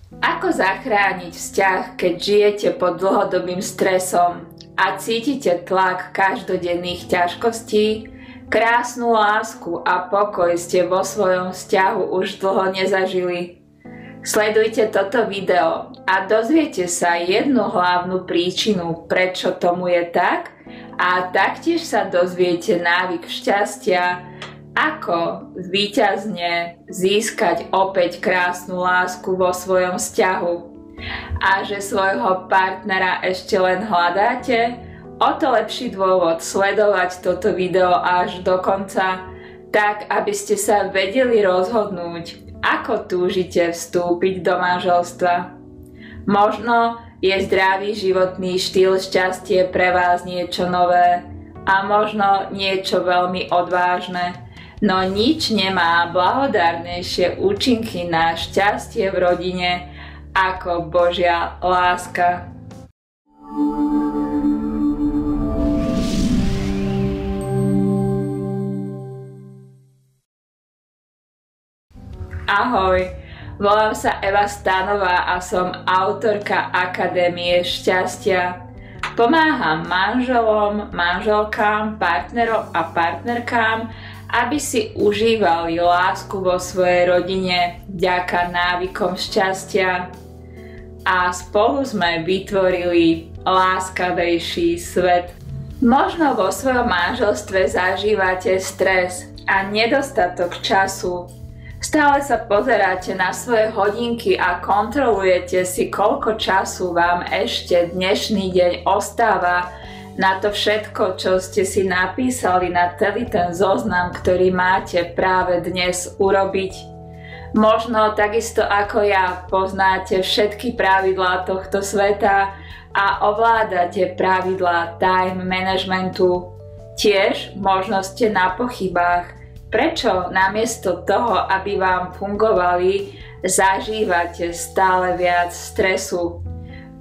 Ako zachrániť vzťah, keď žijete pod dlhodobým stresom a cítite tlak každodenných ťažkostí? Krásnu lásku a pokoj ste vo svojom vzťahu už dlho nezažili. Sledujte toto video a dozviete sa jednu hlavnú príčinu, prečo tomu je tak, a taktiež sa dozviete návyk šťastia, ako víťazne získať opäť krásnu lásku vo svojom vzťahu. A že svojho partnera ešte len hľadáte? O to lepší dôvod sledovať toto video až do konca, tak aby ste sa vedeli rozhodnúť, ako túžite vstúpiť do manželstva. Možno je zdravý životný štýl šťastie pre vás niečo nové a možno niečo veľmi odvážne. No nič nemá blahodárnejšie účinky na šťastie v rodine ako Božia láska. Ahoj, volám sa Eva Stanová a som autorka Akadémie šťastia. Pomáham manželom, manželkám, partnerom a partnerkám, aby si užívali lásku vo svojej rodine vďaka návykom šťastia. A spolu sme vytvorili láskavejší svet. Možno vo svojom manželstve zažívate stres a nedostatok času. Stále sa pozeráte na svoje hodinky a kontrolujete si, koľko času vám ešte dnešný deň ostáva na to všetko, čo ste si napísali na celý ten zoznam, ktorý máte práve dnes urobiť. Možno takisto ako ja poznáte všetky pravidlá tohto sveta a ovládate pravidlá time managementu. Tiež možno ste na pochybách, prečo namiesto toho, aby vám fungovali, zažívate stále viac stresu.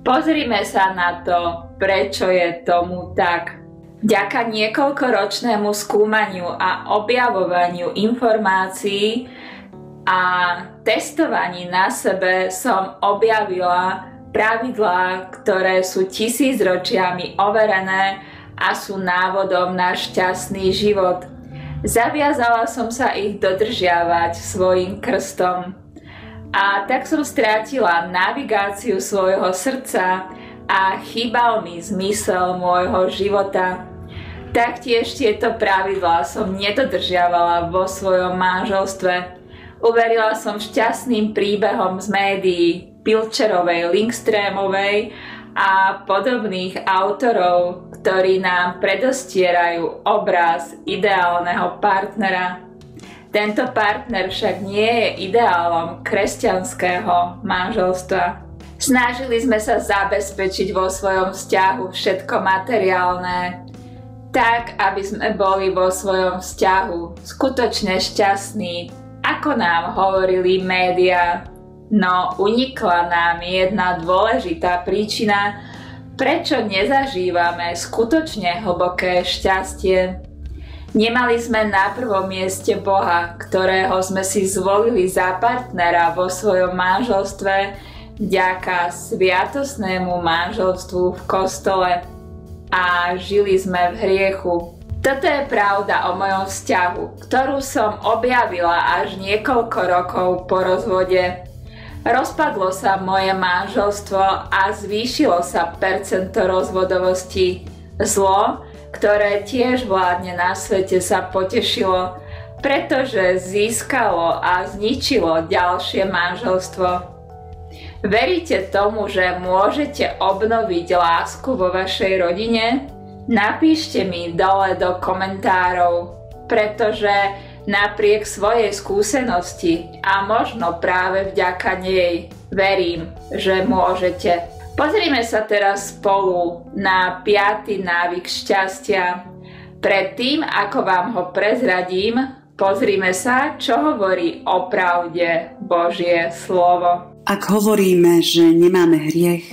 Pozrime sa na to, prečo je tomu tak. Vďaka niekoľkoročnému skúmaniu a objavovaniu informácií a testovaní na sebe som objavila pravidlá, ktoré sú tisícročiami overené a sú návodom na šťastný život. Zaviazala som sa ich dodržiavať svojím krstom. A tak som strátila navigáciu svojho srdca a chýbal mi zmysel môjho života. Taktiež tieto pravidlá som nedodržiavala vo svojom manželstve. Uverila som šťastným príbehom z médií, Pilcherovej, Lindstrémovej a podobných autorov, ktorí nám predostierajú obraz ideálneho partnera. Tento partner však nie je ideálom kresťanského manželstva. Snažili sme sa zabezpečiť vo svojom vzťahu všetko materiálne, tak aby sme boli vo svojom vzťahu skutočne šťastní, ako nám hovorili médiá. No unikla nám jedna dôležitá príčina, prečo nezažívame skutočne hlboké šťastie. Nemali sme na prvom mieste Boha, ktorého sme si zvolili za partnera vo svojom manželstve vďaka sviatostnému manželstvu v kostole a žili sme v hriechu. Toto je pravda o mojom vzťahu, ktorú som objavila až niekoľko rokov po rozvode. Rozpadlo sa moje manželstvo a zvýšilo sa percento rozvodovosti. Zlo, ktoré tiež vládne na svete, sa potešilo, pretože získalo a zničilo ďalšie manželstvo. Veríte tomu, že môžete obnoviť lásku vo vašej rodine? Napíšte mi dole do komentárov, pretože napriek svojej skúsenosti a možno práve vďaka nej verím, že môžete. Pozrime sa teraz spolu na 5. návyk šťastia. Predtým, ako vám ho prezradím, pozrime sa, čo hovorí o pravde Božie slovo. Ak hovoríme, že nemáme hriech,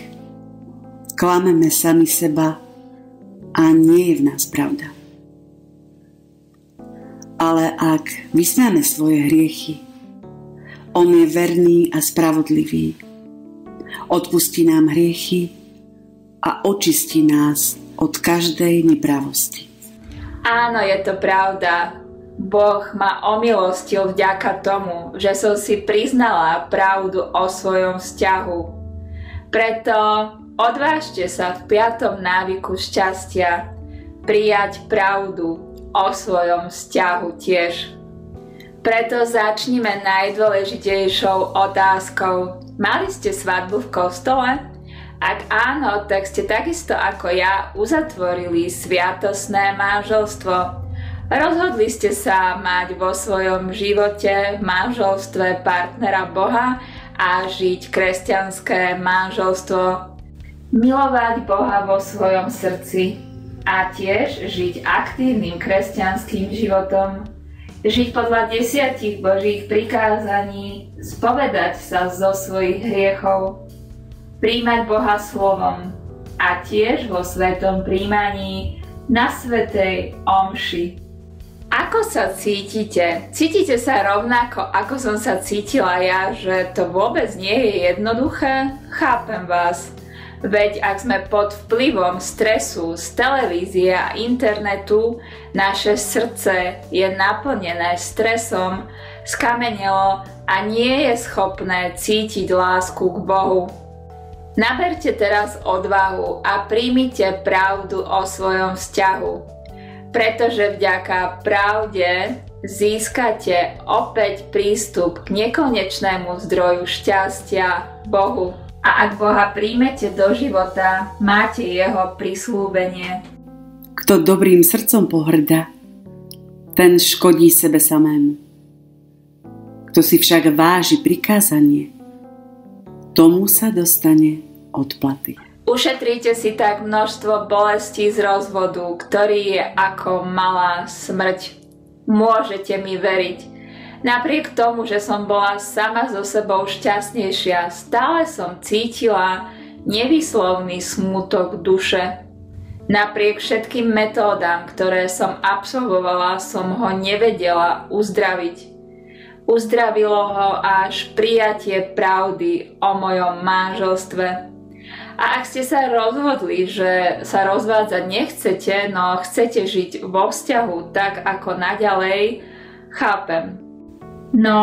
klameme sami seba a nie je v nás pravda. Ale ak vyznáme svoje hriechy, on je verný a spravodlivý odpustí nám hriechy a očistí nás od každej nepravosti. Áno, je to pravda. Boh ma omilostil vďaka tomu, že som si priznala pravdu o svojom vzťahu. Preto odvážte sa v 5. návyku šťastia prijať pravdu o svojom vzťahu tiež. Preto začnime najdôležitejšou otázkou. Mali ste svadbu v kostole? Ak áno, tak ste takisto ako ja uzatvorili sviatosné manželstvo. Rozhodli ste sa mať vo svojom živote v manželstve partnera Boha a žiť kresťanské manželstvo. Milovať Boha vo svojom srdci a tiež žiť aktívnym kresťanským životom. Žiť podľa 10 Božích prikázaní, spovedať sa zo svojich hriechov, príjmať Boha slovom a tiež vo svetom príjmaní na svätej omši. Ako sa cítite? Cítite sa rovnako, ako som sa cítila ja, že to vôbec nie je jednoduché? Chápem vás. Veď ak sme pod vplyvom stresu z televízie a internetu, naše srdce je naplnené stresom, skamenelo a nie je schopné cítiť lásku k Bohu. Naberte teraz odvahu a príjmite pravdu o svojom vzťahu, pretože vďaka pravde získate opäť prístup k nekonečnému zdroju šťastia Bohu. A ak Boha príjmete do života, máte jeho prisľúbenie. Kto dobrým srdcom pohŕda, ten škodí sebe samému. Kto si však váži prikázanie, tomu sa dostane odplaty. Ušetríte si tak množstvo bolestí z rozvodu, ktorý je ako malá smrť. Môžete mi veriť. Napriek tomu, že som bola sama so sebou šťastnejšia, stále som cítila nevyslovný smútok duše. Napriek všetkým metódam, ktoré som absolvovala, som ho nevedela uzdraviť. Uzdravilo ho až prijatie pravdy o mojom manželstve. A ak ste sa rozhodli, že sa rozvádzať nechcete, no chcete žiť vo vzťahu tak ako naďalej, chápem. No,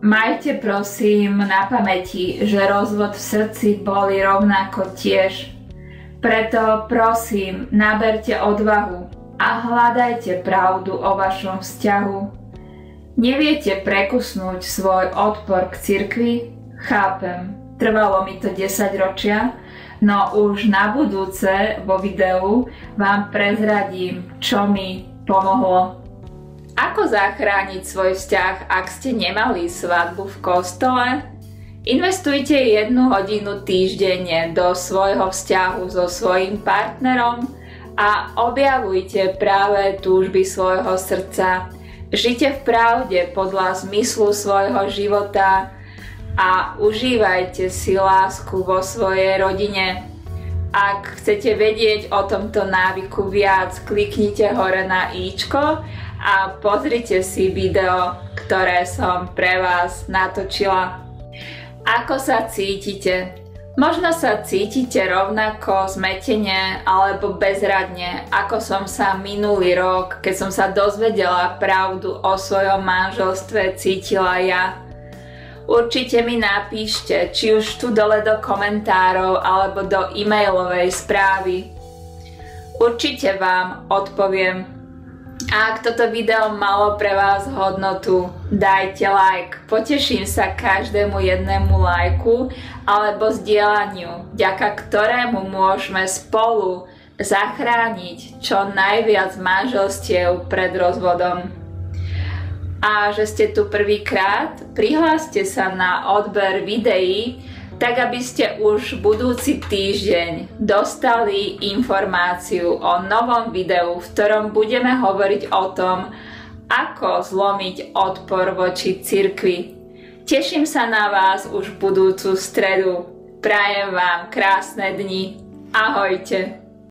majte prosím na pamäti, že rozvod v srdci boli rovnako tiež. Preto prosím, naberte odvahu a hľadajte pravdu o vašom vzťahu. Neviete prekusnúť svoj odpor k cirkvi? Chápem, trvalo mi to 10 ročia, no už na budúce vo videu vám prezradím, čo mi pomohlo. Ako zachrániť svoj vzťah, ak ste nemali svadbu v kostole? Investujte 1 hodinu týždenne do svojho vzťahu so svojím partnerom a objavujte práve túžby svojho srdca. Žite v pravde podľa zmyslu svojho života a užívajte si lásku vo svojej rodine. Ak chcete vedieť o tomto návyku viac, kliknite hore na íčko a pozrite si video, ktoré som pre vás natočila. Ako sa cítite? Možno sa cítite rovnako zmetene alebo bezradne, ako som sa minulý rok, keď som sa dozvedela pravdu o svojom manželstve, cítila ja. Určite mi napíšte, či už tu dole do komentárov alebo do e-mailovej správy. Určite vám odpoviem. A ak toto video malo pre vás hodnotu, dajte like. Poteším sa každému jednému lajku alebo zdieľaniu, vďaka ktorému môžeme spolu zachrániť čo najviac manželstiev pred rozvodom. A že ste tu prvýkrát, prihláste sa na odber videí, tak aby ste už budúci týždeň dostali informáciu o novom videu, v ktorom budeme hovoriť o tom, ako zlomiť odpor voči cirkvi. Teším sa na vás už budúcu stredu. Prajem vám krásne dni. Ahojte.